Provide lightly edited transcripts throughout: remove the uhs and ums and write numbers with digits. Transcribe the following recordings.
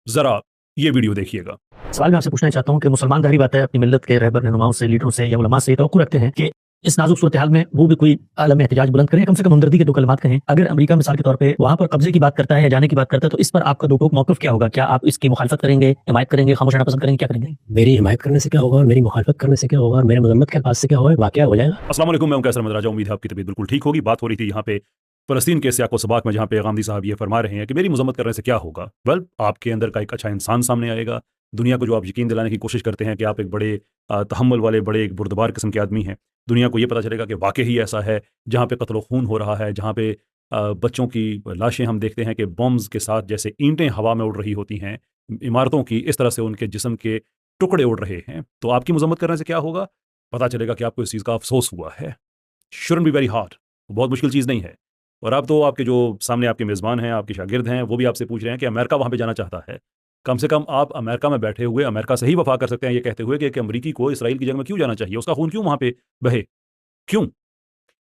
जरा ये वीडियो देखिएगा। सवाल मैं आपसे पूछना चाहता हूं कि मुसलमान जाहिर बात है अपनी मिल्लत के रहबर रहनुमाओं से, लीडरों से या उलमा से तवक्कुल रखते हैं कि इस नाजुक सूरत हाल में वो भी कोई आलम एहतजाज बुलंद करें, कम से कम हमदर्दी के दो कलमात कहें। अगर अमेरिका मिसाल के तौर पे वहां पर कब्जे की बात करता है या जाने की बात करता है, तो इस पर आपका दो टोक मौक़िफ़ क्या होगा? क्या आप इसकी मुखालफत करेंगे, हिमायत करेंगे, खामोश रहना पसंद करेंगे, क्या करेंगे? मेरी हिमायत करने से क्या होगा और मेरी मुखालफत करने से क्या होगा और मेरे मजम्मत के अल्फाज से क्या होगा, वाकया हो जाएगा। अस्सलाम वालेकुम, मैं हूं कैसर अहमद राजा। उम्मीद है आपकी तबीयत बिल्कुल ठीक होगी। बात हो रही थी यहाँ पे फ़लस्तीन के सियाक़ो सबाक में, जहाँ पे गांधी साहब ये फरमा रहे हैं कि मेरी मजम्मत करने से क्या होगा। वेल, आपके अंदर का एक अच्छा इंसान सामने आएगा। दुनिया को जो आप यकीन दिलाने की कोशिश करते हैं कि आप एक बड़े तहम्मुल वाले, बड़े एक बुर्दबार किस्म के आदमी हैं, दुनिया को ये पता चलेगा कि वाक़ई ही ऐसा है। जहाँ पे कत्ल खून हो रहा है, जहाँ पे बच्चों की लाशें हम देखते हैं कि बॉम्ब्स के साथ जैसे ईंटें हवा में उड़ रही होती हैं, इमारतों की इस तरह से उनके जिस्म के टुकड़े उड़ रहे हैं, तो आपकी मजम्मत करने से क्या होगा? पता चलेगा कि आपको इस चीज़ का अफ़सोस हुआ है। शुडन्ट बी वेरी हार्ड, बहुत मुश्किल चीज़ नहीं है। और अब तो आपके जो सामने आपके मेज़बान हैं, आपके शागिर्द हैं, वो भी आपसे पूछ रहे हैं कि अमेरिका वहाँ पे जाना चाहता है। कम से कम आप अमेरिका में बैठे हुए अमेरिका से ही वफ़ा कर सकते हैं, ये कहते हुए कि एक अमरीकी को इसराइल की जंग में क्यों जाना चाहिए? उसका खून क्यों वहाँ पे बहे? क्यों?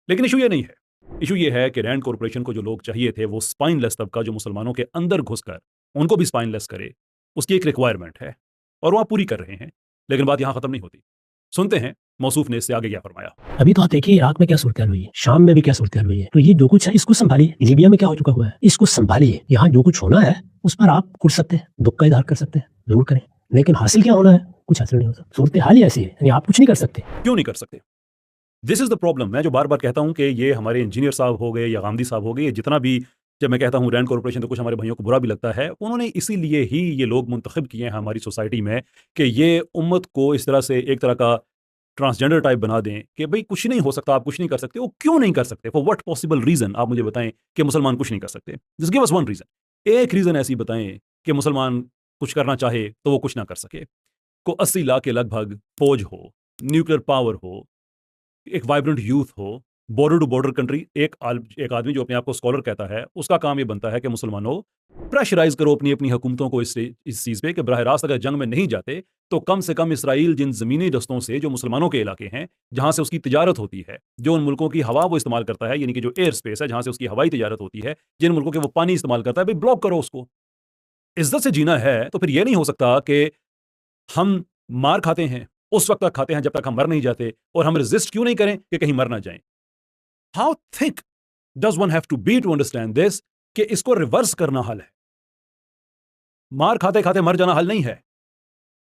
लेकिन इश्यू ये नहीं है। इश्यू ये है कि रैंड कॉर्पोरेशन को जो लोग चाहिए थे, वो स्पाइनलेस तबका जो मुसलमानों के अंदर घुसकर उनको भी स्पाइनलेस करे, उसकी एक रिक्वायरमेंट है और वो आप पूरी कर रहे हैं। लेकिन बात यहाँ ख़त्म नहीं होती। सुनते हैं मौसूफ ने इससे आगे क्या फरमाया। अभी तो आप देखिए इराक में क्या सूरत हुई है, शाम में भी क्या सूरत हुई है। तो ये जो कुछ है इसको संभालिए। लीबिया में क्या हो चुका हुआ है इसको संभालिए। यहाँ जो कुछ होना है उस पर आप कुट सकते हैं, दुख का इजहार कर सकते हैं, जरूर करें, लेकिन हासिल क्या होना है कुछ हासिल नहीं हो सकता। सूरत हाल ही ऐसी है, यानी आप कुछ नहीं कर सकते। क्यों नहीं कर सकते? This is the problem. मैं जो बार-बार कहता हूँ कि ये हमारे इंजीनियर साहब हो गए या गांधी साहब हो गए, ये जितना भी, जब मैं कहता हूँ रैंड कॉर्पोरेशन, तो कुछ हमारे भाइयों को बुरा भी लगता है। उन्होंने इसीलिए ही ये लोग मुंतखब किए हैं हमारी सोसाइटी में कि ये उम्मत को इस तरह से एक तरह का ट्रांसजेंडर टाइप बना दें कि भई कुछ नहीं हो सकता, आप कुछ नहीं कर सकते। वो क्यों नहीं कर सकते? फॉर व्हाट पॉसिबल रीज़न आप मुझे बताएँ कि मुसलमान कुछ नहीं कर सकते? Just give us one reason. एक रीज़न ऐसी बताएँ कि मुसलमान कुछ करना चाहे तो वो कुछ ना कर सके। को 80 लाख के लगभग फ़ौज हो, न्यूक्लियर पावर हो, एक वाइब्रेंट यूथ हो, बॉर्डर टू बॉर्डर कंट्री, एक आदमी जो अपने आप को स्कॉलर कहता है, उसका काम ये बनता है कि मुसलमानों, प्रेशराइज़ करो अपनी-अपनी हुकूमतों को इस चीज़ पे कि बराह रास्त अगर जंग में नहीं जाते, तो कम से कम इसराइल जिन ज़मीनी रस्तों से, जो मुसलमानों के इलाके हैं, जहाँ से उसकी तिजारत होती है, जो उन मुल्कों की हवा वो इस्तेमाल करता है, यानी कि जो एयर स्पेस है, जहाँ से उसकी हवाई तिजारत होती है, जिन मुल्कों के वो पानी इस्तेमाल करता है, भई ब्लॉक करो उसको। इज़्ज़त से जीना है, तो फिर ये नहीं हो सकता कि हम मार खाते हैं, उस वक़्त तक खाते हैं जब तक हम मर नहीं जाते, और हम रेज़िस्ट क्यों नहीं करें कि कहीं मर ना जाएँ? How thick does one have to be to understand this कि इसको रिवर्स करना हल है। मार खाते-खाते मर जाना हल नहीं है।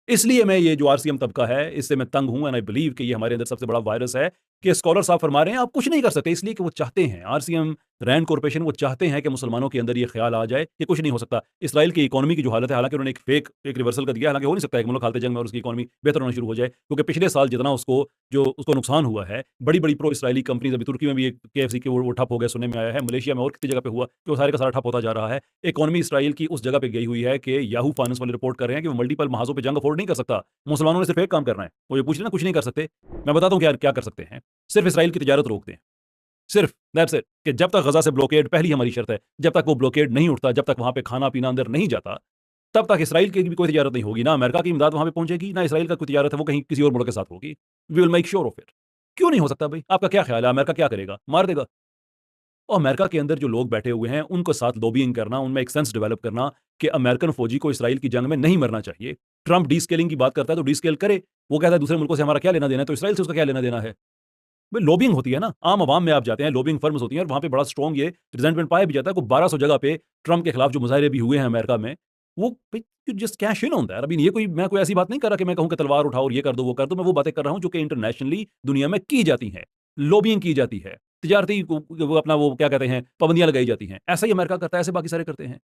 इसलिए मैं ये जो आरसीएम तबका है, इससे मैं तंग हूँ, एंड आई बिलीव कि ये हमारे अंदर सबसे बड़ा वायरस है कि स्कॉलर साहब फरमा रहे हैं आप कुछ नहीं कर सकते, इसलिए कि वो चाहते हैं, आरसीएम, रैंड कॉर्पोरेशन, वो चाहते हैं कि मुसलमानों के अंदर ये ख्याल आ जाए कि कुछ नहीं हो सकता। इसराइल की इकोनॉमी की जो हालत है, हालांकि उन्होंने एक रिवर्सल का दिया, हालांकि हो नहीं सकता एक मुल्क हालत जंग में और उसकी इकोनॉमी बेहतर होना शुरू हो जाए, क्योंकि पिछले साल जितना उसको नुकसान हुआ है, बड़ी बड़ी प्रो इसराइली कंपनीज, अभी तुर्की में भी एक KFC के वो ठप हो गया, सुनने में आया है, मलेशिया में और किसी जगह पे हुआ कि वो सारे का सारा ठप होता जा रहा है। इकोनॉमी इसराइल की उस जगह पे गई हुई है कि याहू फाइनेंस वाले रिपोर्ट कर रहे हैं कि वो मल्टीपल महाजों पे जंग अफोर्ड नहीं कर सकता। मुसलमानों ने सिर्फ एक काम करना है। वो ये पूछ रहे हैं ना कुछ नहीं कर सकते, मैं बताता हूँ क्या क्या कर सकते हैं। सिर्फ इसराइल की तिजारत रोक दें, सिर्फ दैट्स इट। कि जब तक गजा से ब्लॉकेड, पहली हमारी शर्त है, जब तक वो ब्लॉकेड नहीं उठता, जब तक वहां पे खाना पीना अंदर नहीं जाता, तब तक इसराइल की भी कोई तिजारत नहीं होगी। ना अमेरिका की इमदाद वहां पे पहुंचेगी, ना इसराइल का कोई तिजारत है वो कहीं किसी और मुल्क के साथ होगी। We will make sure of it. क्यों नहीं हो सकता भाई? आपका क्या ख्याल है, अमेरिका क्या करेगा? मार देगा। और अमेरिका के अंदर जो लोग बैठे हुए हैं, उनको साथ लॉबिंग करना, उनमें एक सेंस डेवलप करना कि अमेरिकन फौजी को इसराइल की जंग में नहीं मरना चाहिए। ट्रंप डीस्केलिंग की बात करता है तो डीस्केल करे। वो कहता है दूसरे मुल्कों से हमारा क्या लेना देना है, तो इसराइल से उसका क्या लेना देना है? भाई लॉबिंग होती है ना, आम आवाम में आप जाते हैं, लॉबिंग फर्म्स होती हैं और वहाँ पे बड़ा स्ट्रॉन्ग ये रिजेंटमेंट पाया भी जाता है। को 1200 जगह पे ट्रंप के खिलाफ जो मुजाहरे भी हुए हैं अमेरिका में, वो जस्ट कैश इन होता है। अभी ये कोई, मैं कोई ऐसी बात नहीं कर रहा कि मैं कहूँ कि तलवार उठाओ और ये कर दो वो कर दो। मैं वो बातें कर रहा हूँ जो कि इंटरनेशनली दुनिया में की जाती हैं, लॉबिंग की जाती है, तिजारती वो अपना वो क्या कहते हैं, पाबंदियां लगाई जाती हैं। ऐसा ही अमेरिका करता है, ऐसे बाकी सारे करते हैं।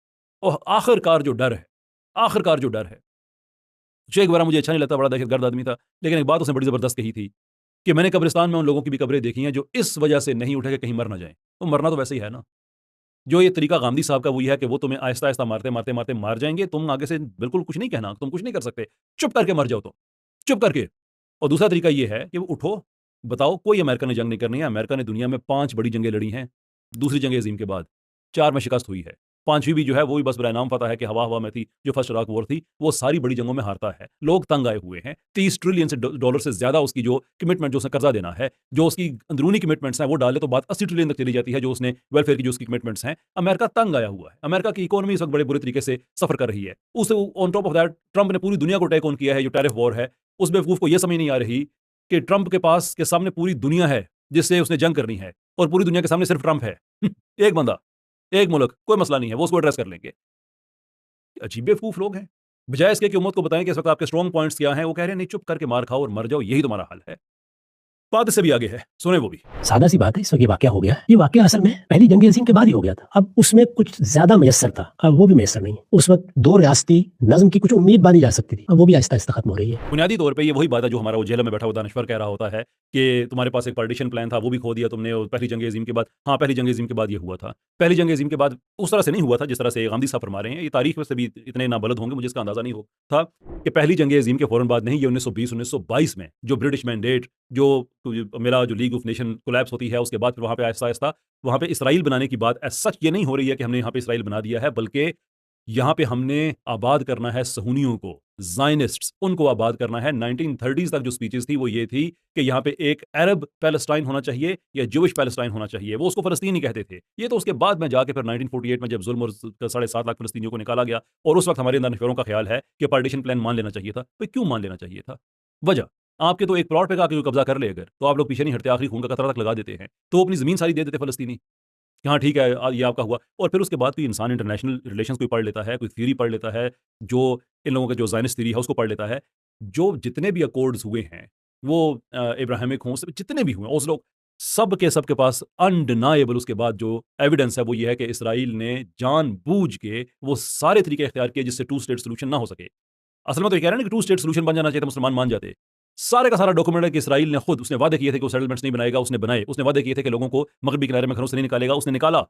और आखिरकार जो डर है, शेख वरा मुझे अच्छा नहीं लगता, बड़ा दहशतगर्द आदमी था, लेकिन एक बात उसने बड़ी जबरदस्त कही थी कि मैंने कब्रिस्तान में उन लोगों की भी कब्रें देखी हैं जो इस वजह से नहीं उठे कि कहीं मर ना जाएं। तो मरना तो वैसे ही है ना। जो ये तरीका गांधी साहब का वही है कि वो तुम्हें आहिस्ता आहिस्ता मारते मारते मारते मार जाएंगे, तुम आगे से बिल्कुल कुछ नहीं कहना, तुम कुछ नहीं कर सकते, चुप करके मर जाओ तुम, चुप करके। और दूसरा तरीका ये है कि वो उठो, बताओ कोई अमेरिका ने जंग नहीं करनी है। अमेरिका ने दुनिया में 5 बड़ी जंगें लड़ी हैं दूसरी जंग अजीम के बाद, 4 में शिकस्त हुई है। पांचवी भी जो है वो भी बस बराए नाम पता है कि हवा हवा में थी। जो फर्स्ट इराक वॉर थी वो सारी बड़ी जंगों में हारता है। लोग तंग आए हुए हैं। 30 ट्रिलियन से डॉलर से ज्यादा उसकी जो कमिटमेंट, जो उसने कर्जा देना है, जो उसकी अंदरूनी कमिटमेंट्स हैं, वो डाले तो बात 80 ट्रिलियन तक चली जाती है, जो उसने वेलफेयर की जो उसकी कमिटमेंट्स हैं। अमेरिका तंग आया हुआ है। अमेरिका की इकोनॉमी इस वक्त बड़े बुरे तरीके से सफर कर रही है। उस on top of that Trump ने पूरी दुनिया को टेक ऑन किया है। जो टैरिफ वॉर है, उस बेवकूफ को यह समझ नहीं आ रही कि ट्रंप के पास के सामने पूरी दुनिया है जिससे उसने जंग करनी है, और पूरी दुनिया के सामने सिर्फ ट्रंप है। एक बंदा, एक मुल्क, कोई मसला नहीं है, वो उसको एड्रेस कर लेंगे। अजीब बेवकूफ लोग हैं। बजाय इसके कि उम्मत को बताएं कि इस वक्त आपके स्ट्रॉन्ग पॉइंट्स क्या हैं, वो कह रहे हैं नहीं, चुप करके मार खाओ और मर जाओ, यही तुम्हारा हल है। बात इससे भी आगे है, सुने वो भी। सादा सी बात है, इस वक्त ये वाकया हो गया। ये वाकया असल में पहली जंग अजीम के बाद ही हो गया था। अब उसमें कुछ ज्यादा मैसर था, अब वो भी मैसर नहीं। उस वक्त दो रियासती नज्म की कुछ उम्मीद बांधी जा सकती थी, अब वो भी आहिस्ता आहिस्ता खत्म हो रही है। बुनियादी तौर पे ये वही बात है जो हमारा वो जेल में बैठा हुआ दानश्वर कह रहा होता है कि तुम्हारे पास एक पार्टीशन प्लान था, वो भी खो दिया तुमने। और पहली जंग अजीम के बाद, हाँ पहली जंग अजीम के बाद ये हुआ था। पहली जंग अजीम के बाद उस तरह से नहीं हुआ था जिस तरह से गांधी साहब फरमा रहे हैं। ये तारीख में से भी इतने नाबलद होंगे, मुझे इसका अंदाजा नहीं हो था कि पहली जंग अजीम के फौरन बाद नहीं, ये 1920-1922 में जो ब्रिटिश मैंडेट, जो मेरा जो लीग ऑफ नेशन कोलैप्स होती है, उसके बाद फिर वहाँ पे आहिस्ता आहिस्ता वहाँ पे इसराइल बनाने की बात एज सच ये नहीं हो रही है कि हमने यहाँ पे इसराइल बना दिया है, बल्कि यहाँ पे हमने आबाद करना है सहूनियों को, ज़ायनिस्ट्स, उनको आबाद करना है। 1930s तक जो स्पीचेस थी वो ये थी कि यहाँ पे एक अरब पैलेस्टाइन होना चाहिए या ज्यूइश पैलेस्टाइन होना चाहिए। वो उसको फ़लस्तीन ही कहते थे। ये तो उसके बाद में जाके फिर 1948 में जब जुल्म और 7.5 लाख फ़लस्तीनियों को निकाला गया, और उस वक्त हमारे दानश्वरों का ख्याल है कि पार्टीशन प्लान मान लेना चाहिए था। भाई क्यों मान लेना चाहिए था? वजह, आपके तो एक प्लॉट पे आके कब्जा कर ले अगर, तो आप लोग पीछे नहीं हटते, आखिरी खून का कतरा तक लगा देते हैं, तो अपनी ज़मीन सारी दे देते फ़लस्तीनी कि हाँ ठीक है, ये आपका हुआ। और फिर उसके बाद कोई इंसान इंटरनेशनल रिलेशंस कोई पढ़ लेता है, कोई थ्योरी पढ़ लेता है, जो इन लोगों का जो ज़ायनिस्ट थ्योरी है उसको पढ़ लेता है। जो जितने भी अकॉर्ड्स हुए हैं वो इब्राहिमिक हों, सब जितने भी हुए हैं, ओस्लो, सब के पास अनडिनाएबल उसके बाद जो एविडेंस है वो ये है कि इसराइल ने जानबूझ के वो सारे तरीके इख्तियार किए जिससे टू स्टेट सोल्यूशन ना हो सके। असल में तो ये कह रहे हैं ना कि टू स्टेट सोल्यूशन बन जाना चाहिए तो मुसलमान मान जाते। सारे का सारा डॉक्यूमेंट है कि इसराइल ने खुद, उसने वादे किए थे कि वो सेटलमेंट्स नहीं बनाएगा, उसने बनाए। उसने वादे किए थे कि लोगों को मगरबी किनारे में घरों से नहीं निकालेगा, उसने निकाला।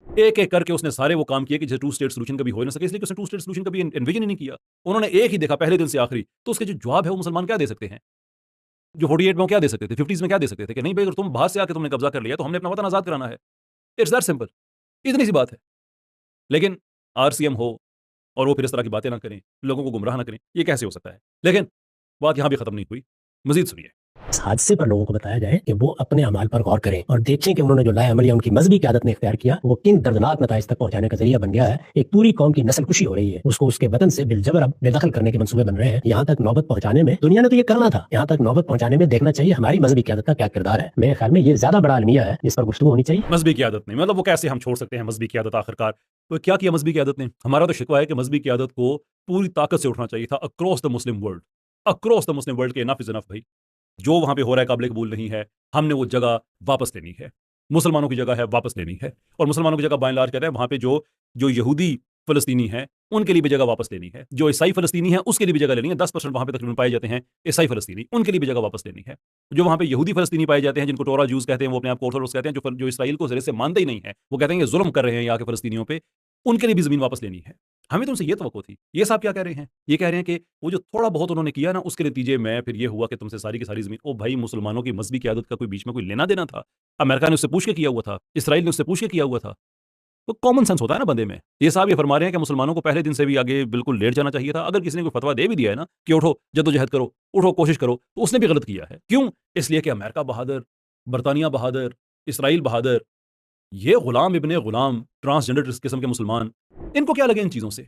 एक एक करके उसने सारे वो काम किए कि टू स्टेट सोल्यूशन कभी हो ना सके, इसलिए कि उसने टू स्टेट सोल्यूशन कभी एनविजन ही नहीं किया। उन्होंने एक ही देखा पहले दिन से आखिरी। तो उसके जो जवाब है वो मुसलमान क्या दे सकते हैं? जो 48 में क्या दे सकते थे, 50s में क्या दे सकते थे कि नहीं भाई अगर तुम बाहर से आके तुमने कब्जा कर लिया तो हमने अपना वतन आजाद कराना है। इट्स दैट सिंपल, इतनी सी बात है। लेकिन आरसीएम हो और वो फिर इस तरह की बातें ना करें, लोगों को गुमराह ना करें, ये कैसे हो सकता है? लेकिन बात यहां भी खत्म नहीं हुई, मजीद सुनिए। इस हादसे पर लोगों को बताया जाए कि वो अपने अमाल पर गौर करें और देखें कि उन्होंने जो लाए अमल या उनकी मजहबी क़यादत ने इख्तियार किया वो किन दर्दनाक नताइज तक पहुंचाने का जरिया बन गया है। एक पूरी कौम की नस्ल खुशी हो रही है, उसको उसके वतन से बिलजबर अब बेदखल करने के मंसूबे बन रहे हैं। यहाँ तक नौबत पहुंचाने में दुनिया ने तो ये करना था, यहाँ तक नौबत पहुंचाने में देखना चाहिए हमारी मजहबी क़यादत का क्या किरदार है। मेरे ख्याल में ये ज्यादा बड़ा अलमिया है जिस पर गुफ्तगू होनी चाहिए। मजहबी क़यादत नहीं, मतलब वो कैसे हम छोड़ सकते हैं मजहबी क़यादत? आखिरकार तो क्या किया मजहबी क़यादत ने? हमारा तो शिकवा है कि मजहबी क़यादत को पूरी ताकत से उठना चाहिए था across the Muslim world. Across the Muslim world के इनफ इज इनफ भाई। जो वहां पे हो रहा है काबिल कबूल नहीं है, हमने वो जगह वापस लेनी है। मुसलमानों की जगह है, वापस लेनी है। और मुसलमानों की जगह बाय लार्ज कहते हैं वहां पे जो जो यहूदी फ़लस्तीनी है उनके लिए भी जगह वापस लेनी है। जो ईसाई फ़लस्तीनी है उसके लिए भी जगह लेनी है। 10% वहां पे तकरीबन पाए जाते हैं ईसाई फ़लस्तीनी, उनके लिए भी जगह वापस लेनी है। जो वहां पे यहूदी फ़लस्तीनी पाए जाते हैं, जिनको टोरा जूस कहते हैं, वो अपने आप को ऑर्थोडॉक्स कहते हैं, जो इसराइल को ज़रे से मानते ही नहीं है, वो कहते हैं ये जुल्म कर रहे हैं यहाँ के फ़लस्तीनियों पे, उनके लिए भी ज़मीन वापस लेनी है। हमें तो उनसे ये तवक्को थी। ये साहब क्या कह रहे हैं? ये कह रहे हैं कि वो जो थोड़ा बहुत उन्होंने किया ना, उसके नतीजे में फिर ये हुआ कि तुमसे सारी की सारी ज़मीन। ओ भाई, मुसलमानों की मजहबी क़यादत का कोई बीच में कोई लेना देना था? अमेरिका ने उससे पूछ के किया हुआ था, इसराइल ने उससे पूछ के किया हुआ था। तो कॉमन सेंस होता है ना बंदे में। ये साहब ये फरमा रहे हैं कि मुसलमानों को पहले दिन से भी आगे बिल्कुल लेट जाना चाहिए था। अगर किसी ने कोई फतवा दे भी दिया है ना कि उठो जद्दोजहद करो, उठो कोशिश करो, तो उसने भी गलत किया है। क्यों? इसलिए कि अमेरिका बहादुर, बरतानिया बहादुर, इसराइल बहादुर, ये गुलाम इब्ने गुलाम ट्रांसजेंडर इस किस्म के मुसलमान, इनको क्या लगे इन चीज़ों से?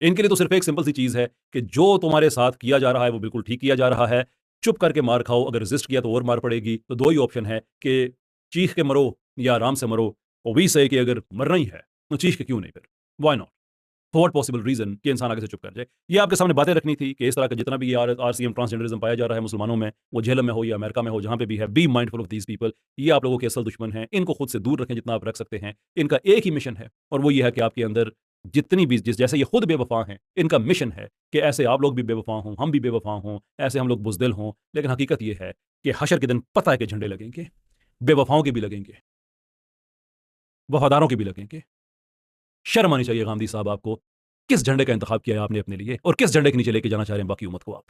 इनके लिए तो सिर्फ एक सिंपल सी चीज़ है कि जो तुम्हारे साथ किया जा रहा है वो बिल्कुल ठीक किया जा रहा है। चुप करके मार खाओ, अगर रेजिस्ट किया तो और मार पड़ेगी। तो दो ही ऑप्शन है कि चीख के मरो या आराम से मरो। और वी से कि अगर मरना ही है तो चीख के क्यों नहीं, फिर why not? For what possible reason कि इंसान आगे से चुप कर जाए। ये आपके सामने बातें रखनी थी कि इस तरह का जितना भी आरसीएम ट्रांसजेंडरिज्म पाया जा रहा है मुसलमानों में, वो जेल में हो या अमेरिका में हो, जहां पे भी है, be mindful of these people. ये आप लोगों के असल दुश्मन हैं, इनको खुद से दूर रखें जितना आप रख सकते हैं। इनका एक ही मिशन है और वो ये है कि आपके अंदर जितनी भी जैसे ये खुद बेवफा हैं, इनका मिशन है कि ऐसे आप लोग भी बेवफा हों, हम भी बेवफा हों, ऐसे हम लोग बुज़दिल हों। लेकिन हकीकत ये है कि हशर के दिन पता है कि झंडे लगेंगे, बेवफाओं के भी लगेंगे, वफादारों के भी लगेंगे। शर्म आनी चाहिए गांधी साहब आपको। किस झंडे का इंतखाब किया है आपने अपने लिए और किस झंडे के नीचे लेके जाना चाह रहे हैं बाकी उम्मत को आप?